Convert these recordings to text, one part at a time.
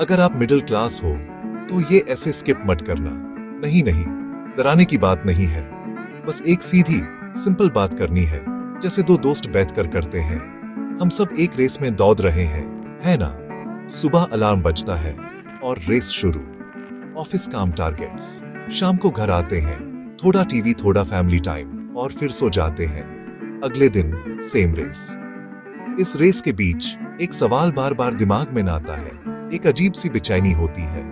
अगर आप middle class हो तो ये ऐसे स्किप मत करना। नहीं नहीं, डराने की बात नहीं है, बस एक सीधी सिंपल बात करनी है, जैसे दो दोस्त बैठकर करते हैं। हम सब एक रेस में दौड़ रहे हैं, है ना? सुबह अलार्म बजता है और रेस शुरू। ऑफिस काम, टारगेट्स। शाम को घर आते हैं, थोड़ा टीवी, थोड़ा फैमिली टाइम और फिर सो जाते हैं। अगले दिन सेम रेस। इस रेस के बीच एक सवाल बार बार दिमाग में आता है, एक अजीब सी बेचैनी होती है।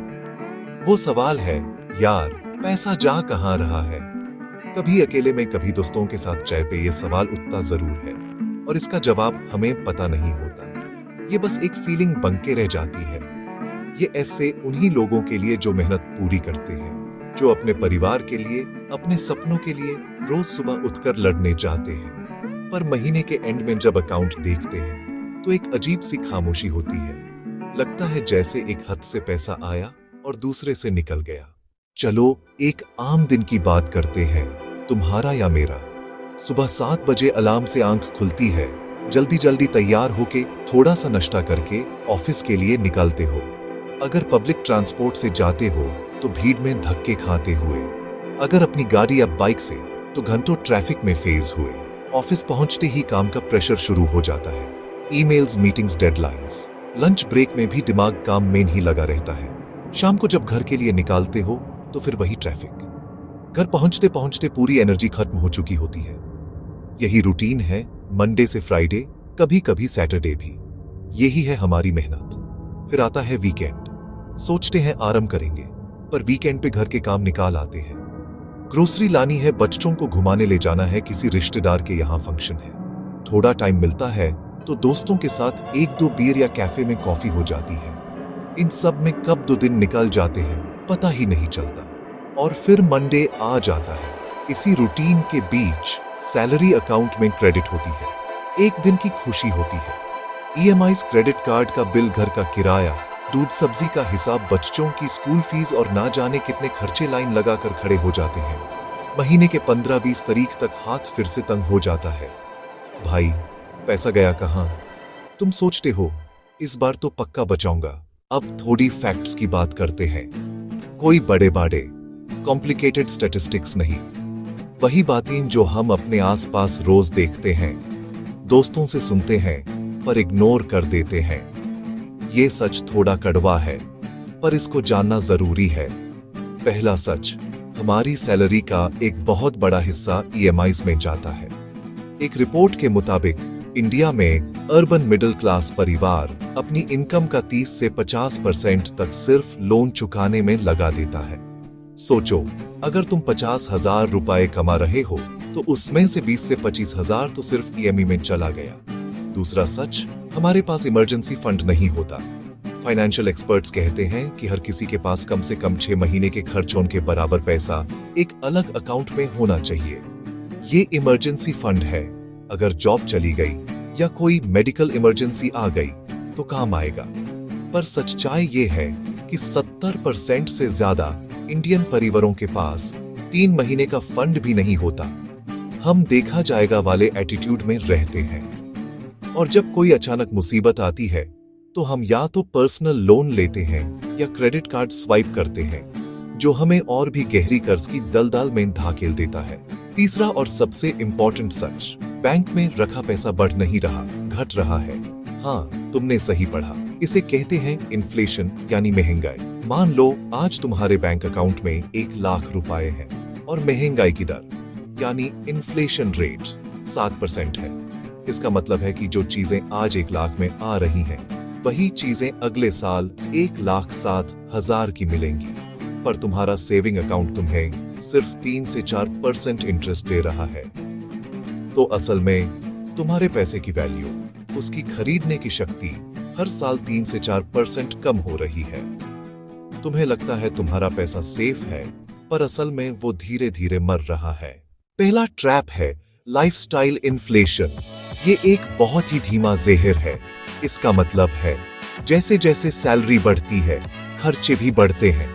वो सवाल है, यार पैसा जा कहां रहा है? कभी अकेले में, कभी दोस्तों के साथ चाय पे ये सवाल उठता जरूर है, और इसका जवाब हमें पता नहीं होता। ये बस एक फीलिंग बन के रह जाती है। ये ऐसे उन्हीं लोगों के लिए जो मेहनत पूरी करते हैं, जो अपने परिवार के लिए, अपने सपनों के लिए रोज सुबह उठकर लड़ने जाते हैं, पर महीने के एंड में जब अकाउंट देखते हैं तो एक अजीब सी खामोशी होती है। लगता है जैसे एक हाथ से पैसा आया और दूसरे से निकल गया। चलो एक आम दिन की बात करते हैं, तुम्हारा या मेरा। सुबह 7 बजे अलार्म से आंख खुलती है, जल्दी जल्दी तैयार होके, थोड़ा सा नाश्ता करके ऑफिस के लिए निकलते हो। अगर पब्लिक ट्रांसपोर्ट से जाते हो तो भीड़ में धक्के खाते हुए, अगर अपनी गाड़ी या बाइक से तो घंटों ट्रैफिक में फेज हुए। ऑफिस पहुंचते ही काम का प्रेशर शुरू हो जाता है। Emails, meetings, deadlines. Lunch break में भी दिमाग काम में ही लगा रहता है। शाम को जब घर के लिए निकालते हो तो फिर वही ट्रैफिक। घर पहुंचते पहुंचते पूरी एनर्जी खत्म हो चुकी होती है। यही रूटीन है मंडे से फ्राइडे, कभी कभी सैटरडे भी। यही है हमारी मेहनत। फिर आता है वीकेंड। सोचते हैं आराम करेंगे, पर वीकेंड पे घर के काम निकाल आते हैं। ग्रोसरी लानी है, बच्चों को घुमाने ले जाना है, किसी रिश्तेदार के यहाँ फंक्शन है। थोड़ा टाइम मिलता है तो दोस्तों के साथ 1-2 बियर या कैफे में कॉफी हो जाती है। इन सब में कब 2 दिन निकल जाते हैं पता ही नहीं चलता। और फिर मंडे आ जाता है। इसी रूटीन के बीच सैलरी अकाउंट में क्रेडिट होती है। एक दिन की खुशी होती है। ईएमआईज, क्रेडिट कार्ड का बिल, घर का किराया, दूध सब्जी का हिसाब, बच्चों की स्कूल फीस और ना जाने कितने खर्चे लाइन लगाकर खड़े हो जाते हैं। महीने के 15-20 तारीख तक हाथ फिर से तंग हो जाता है। भाई पैसा गया कहां? तुम सोचते हो इस बार तो पक्का बचाऊंगा। अब थोड़ी फैक्ट्स की बात करते हैं। कोई बड़े बाड़े कॉम्प्लिकेटेड स्टैटिस्टिक्स नहीं, वही बातें जो हम अपने आसपास रोज देखते हैं, दोस्तों से सुनते हैं, पर इग्नोर कर देते हैं। ये सच थोड़ा कड़वा है, पर इसको जानना जरूरी है। पहला सच, हमारी सैलरी का एक बहुत बड़ा हिस्सा ईएमआईज में जाता है। एक रिपोर्ट के मुताबिक इंडिया में अर्बन मिडिल क्लास परिवार अपनी इनकम का 30 से 50% तक सिर्फ लोन चुकाने में लगा देता है। सोचो, अगर तुम 50,000 रुपए कमा रहे हो तो उसमें से 20 से 25,000 तो सिर्फ ईएमआई में चला गया। दूसरा सच, हमारे पास इमरजेंसी फंड नहीं होता। फाइनेंशियल एक्सपर्ट्स कहते हैं कि हर किसी के पास कम से कम 6 महीने के खर्चों के बराबर पैसा एक अलग अकाउंट में होना चाहिए। ये इमरजेंसी फंड है। अगर जॉब चली गई या कोई मेडिकल इमरजेंसी आ गई तो काम आएगा। पर सच्चाई ये है कि 70% से ज्यादा इंडियन परिवारों के पास 3 महीने का फंड भी नहीं होता। हम देखा जाएगा वाले एटीट्यूड में रहते हैं, और जब कोई अचानक मुसीबत आती है तो हम या तो पर्सनल लोन लेते हैं या क्रेडिट कार्ड स्वाइप करते हैं, जो हमें और भी गहरी कर्ज की दलदल में धकेल देता है। तीसरा और सबसे इंपॉर्टेंट सच, बैंक में रखा पैसा बढ़ नहीं रहा, घट रहा है। हाँ, तुमने सही पढ़ा। इसे कहते हैं इन्फ्लेशन, यानी महंगाई। मान लो आज तुम्हारे बैंक अकाउंट में 1 लाख रुपए हैं और महंगाई की दर यानी इन्फ्लेशन रेट 7% है। इसका मतलब है कि जो चीजें आज 1 लाख में आ रही हैं, वही चीजें अगले साल 1,07,000 की मिलेंगी। पर तुम्हारा सेविंग अकाउंट तुम्हें सिर्फ 3 से 4% इंटरेस्ट दे रहा है। तो असल में तुम्हारे पैसे की वैल्यू, उसकी खरीदने की शक्ति हर साल 3 से 4% कम हो रही है। तुम्हें लगता है तुम्हारा पैसा सेफ है, पर असल में वो धीरे धीरे मर रहा है। पहला ट्रैप है लाइफस्टाइल इन्फ्लेशन। ये एक बहुत ही धीमा जहर है। इसका मतलब है जैसे जैसे सैलरी बढ़ती है, खर्चे भी बढ़ते हैं।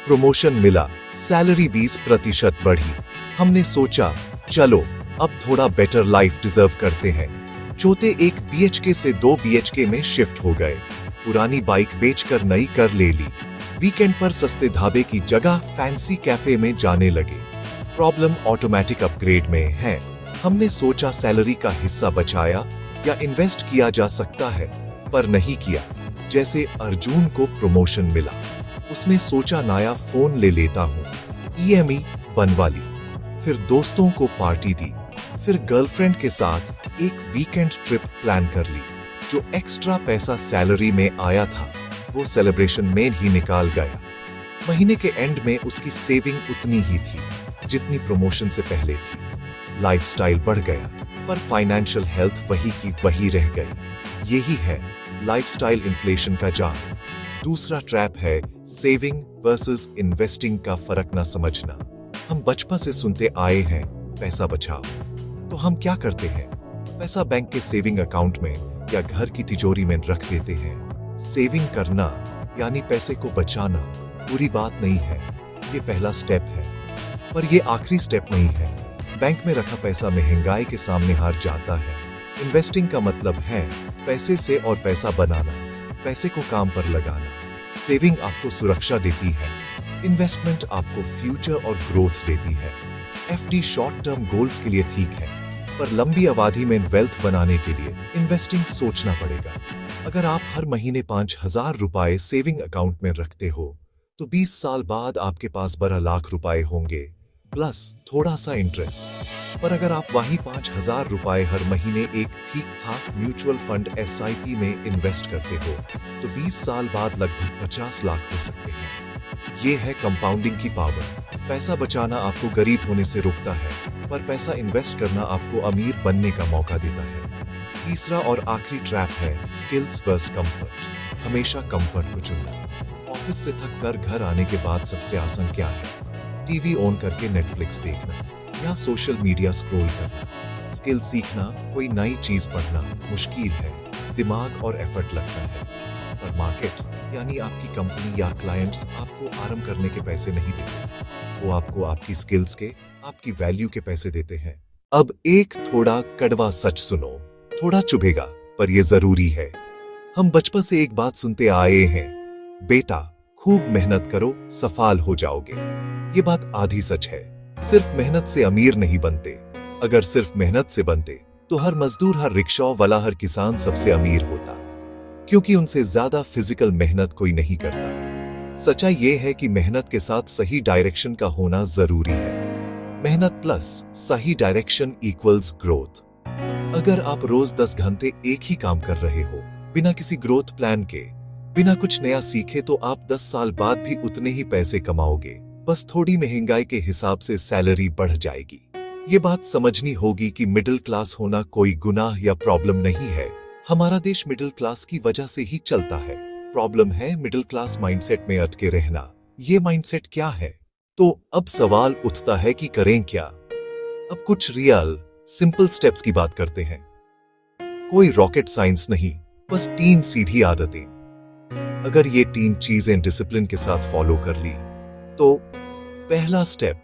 प्रमोशन मिला, सैलरी 20% बढ़ी। हमने सोचा चलो अब थोड़ा बेटर लाइफ डिजर्व करते हैं। चौथे 1 BHK से 2 BHK में शिफ्ट हो गए। पुरानी बाइक बेचकर नई कर ले ली। वीकेंड पर सस्ते ढाबे की जगह फैंसी कैफे में जाने लगे। प्रॉब्लम ऑटोमेटिक अपग्रेड में है। हमने सोचा सैलरी का हिस्सा बचाया या इन्वेस्ट किया जा सकता है, पर नहीं किया। जैसे अर्जुन को प्रमोशन मिला, उसने सोचा नया फोन ले लेता हूँ, ईएमआई बनवा ली। फिर दोस्तों को पार्टी दी, फिर गर्लफ्रेंड के साथ एक वीकेंड ट्रिप प्लान कर ली। जो एक्स्ट्रा पैसा सैलरी में आया था वो सेलिब्रेशन में ही निकाल गया। महीने के एंड में उसकी सेविंग उतनी ही थी जितनी प्रमोशन से पहले थी। लाइफस्टाइल बढ़ गया पर फाइनेंशियल हेल्थ वही की वही रह गई। यही है लाइफस्टाइल इन्फ्लेशन का जाल। दूसरा ट्रैप है सेविंग वर्सेस इन्वेस्टिंग का फर्क ना समझना। हम बचपन से सुनते आए हैं पैसा बचाओ, तो हम क्या करते हैं? पैसा बैंक के सेविंग अकाउंट में या घर की तिजोरी में रख देते हैं। सेविंग करना यानी पैसे को बचाना बुरी बात नहीं है, ये पहला स्टेप है, पर ये आखिरी स्टेप नहीं है। बैंक में रखा पैसा महंगाई के सामने हार जाता है। इन्वेस्टिंग का मतलब है पैसे से और पैसा बनाना, पैसे को काम पर लगाना। सेविंग आपको सुरक्षा देती है, इन्वेस्टमेंट आपको फ्यूचर और ग्रोथ देती है। एफडी शॉर्ट टर्म गोल्स के लिए ठीक है, पर लंबी अवधि में वेल्थ बनाने के लिए इन्वेस्टिंग सोचना पड़ेगा। अगर आप हर महीने 5,000 रुपए सेविंग अकाउंट में रखते हो तो 20 साल बाद आपके पास 12 लाख रुपए होंगे, प्लस थोड़ा सा इंटरेस्ट। पर अगर आप वही 5,000 रुपए हर महीने एक ठीक ठाक म्यूचुअल फंड एसआईपी में इन्वेस्ट करते हो तो 20 साल बाद लगभग 50 लाख हो सकते हैं। ये है कंपाउंडिंग की पावर। पैसा बचाना आपको गरीब होने से रोकता है, पर पैसा इन्वेस्ट करना आपको अमीर बनने का मौका देता है। तीसरा और आखिरी ट्रैप है स्किल्स वर्सेस कंफर्ट। हमेशा कंफर्ट को चुनना। ऑफिस से थक कर घर आने के बाद सबसे आसान क्या है? टीवी ऑन करके नेटफ्लिक्स देखना या सोशल मीडिया स्क्रॉल करना। स्किल सीखना, कोई नई चीज पढ़ना मुश्किल है, दिमाग और एफर्ट लगता है, पर मार्केट यानी आपकी कंपनी या क्लाइंट्स आपको आराम करने के पैसे नहीं देते, वो आपको आपकी स्किल्स के, आपकी वैल्यू के पैसे देते हैं। अब एक थोड़ा कड़वा सच सुनो, थोड़ा चुभेगा पर ये जरूरी है। हम बचपन से एक बात सुनते आए हैं, बेटा खूब मेहनत करो सफल हो जाओगे। ये बात आधी सच है। सिर्फ मेहनत से अमीर नहीं बनते। अगर सिर्फ मेहनत से बनते तो हर मजदूर, हर रिक्शा वाला, हर किसान सबसे अमीर होता, क्योंकि उनसे ज्यादा फिजिकल मेहनत कोई नहीं करता। सच्चाई ये है कि मेहनत के साथ सही डायरेक्शन का होना जरूरी है। मेहनत प्लस सही डायरेक्शन इक्वल्स ग्रोथ। अगर आप रोज 10 घंटे एक ही काम कर रहे हो बिना किसी ग्रोथ प्लान के, बिना कुछ नया सीखे, तो आप 10 साल बाद भी उतने ही पैसे कमाओगे, बस थोड़ी महंगाई के हिसाब से सैलरी बढ़ जाएगी। ये बात समझनी होगी कि मिडिल क्लास होना कोई गुनाह या प्रॉब्लम नहीं है। हमारा देश मिडिल क्लास की वजह से ही चलता है। प्रॉब्लम है मिडिल क्लास माइंडसेट में अटके रहना। ये माइंडसेट क्या है? तो अब सवाल उठता है कि करें क्या? अब कुछ रियल सिंपल स्टेप्स की बात करते हैं। कोई रॉकेट साइंस नहीं, बस 3 सीधी आदतें। अगर ये 3 चीजें डिसिप्लिन के साथ फॉलो कर ली तो पहला स्टेप,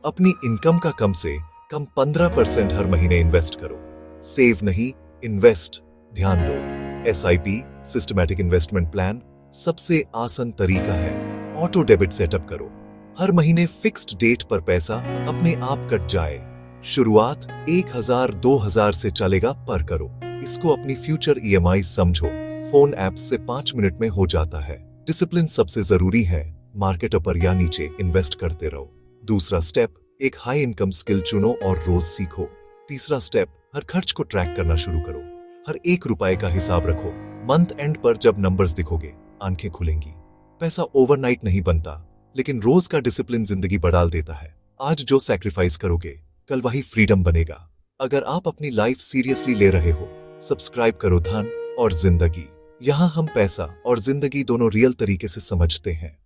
अपनी इनकम का कम से कम 15% हर महीने इन्वेस्ट करो। सेव नहीं, इन्वेस्ट। ध्यान दो, एसआईपी सिस्टमैटिक इन्वेस्टमेंट प्लान सबसे आसान तरीका है। ऑटो डेबिट सेटअप करो, हर महीने फिक्स्ड डेट पर पैसा अपने आप कट जाए। शुरुआत 1,000-2,000 से चलेगा, पर करो इसको अपनी फ्यूचर ईएमआई समझो। फोन ऐप्स से 5 मिनट में हो जाता है। डिसिप्लिन सबसे जरूरी है। मार्केट ऊपर या नीचे इन्वेस्ट करते रहो। दूसरा स्टेप, एक हाई इनकम स्किल चुनो और रोज सीखो। तीसरा स्टेप, हर खर्च को ट्रैक करना शुरू करो। हर 1 रुपए का हिसाब रखो। मंथ एंड पर जब नंबर्स दिखोगे आंखें खुलेंगी। पैसा ओवरनाइट नहीं बनता, लेकिन रोज का डिसिप्लिन जिंदगी बढ़ा देता है। आज जो सैक्रिफाइस करोगे कल वही फ्रीडम बनेगा। अगर आप अपनी लाइफ सीरियसली ले रहे हो, सब्सक्राइब करो धन और जिंदगी। यहाँ हम पैसा और जिंदगी दोनों रियल तरीके से समझते हैं।